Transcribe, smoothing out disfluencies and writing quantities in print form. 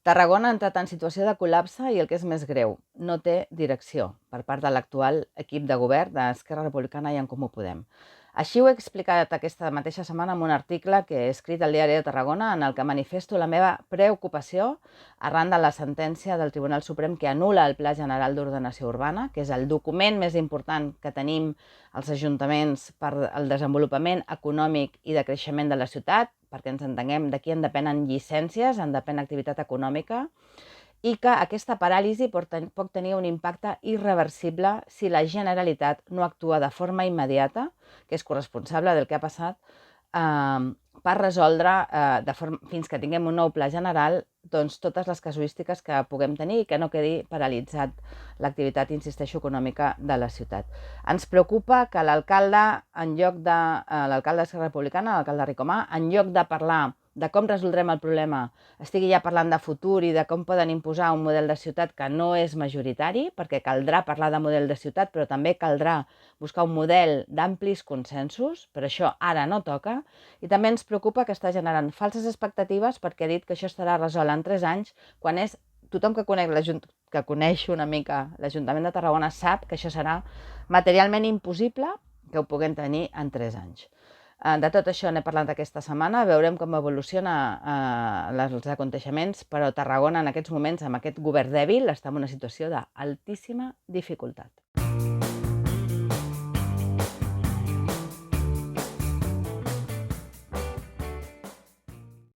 Tarragona ha entrat en situació de col·lapse i el que és més greu, no té direcció per part de l'actual equip de govern d'Esquerra Republicana i En Comú Podem. Així ho he explicat aquesta mateixa setmana en un article que he escrit al Diari de Tarragona en el que manifesto la meva preocupació arran de la sentència del Tribunal Suprem que anul·la el Pla General d'Ordenació Urbana, que és el document més important que tenim els ajuntaments per al desenvolupament econòmic i de creixement de la ciutat, perquè ens entenguem, d'aquí en depenen llicències, en depèn activitat econòmica, i que aquesta paràlisi pot tenir un impacte irreversible si la Generalitat no actua de forma immediata, que és corresponsable del que ha passat, per resoldre, fins que tinguem un nou pla general, doncs, totes les casuístiques que puguem tenir i que no quedi paralitzat l'activitat, insisteixo, econòmica de la ciutat. Ens preocupa que l'alcalde d'Esquerra Republicana, l'alcalde Ricomà, en lloc de parlar de com resoldrem el problema, estigui ja parlant de futur i de com poden imposar un model de ciutat que no és majoritari, perquè caldrà parlar de model de ciutat, però també caldrà buscar un model d'amplis consensos, per això ara no toca, i també ens preocupa que està generant falses expectatives perquè ha dit que això estarà resolt en 3 anys, quan és tothom que coneix una mica l'Ajuntament de Tarragona sap que això serà materialment impossible que ho puguem tenir en 3 anys. De tot això n'he parlat aquesta setmana, veurem com evoluciona els aconteixements, però Tarragona en aquests moments, amb aquest govern dèbil, està en una situació d'altíssima dificultat.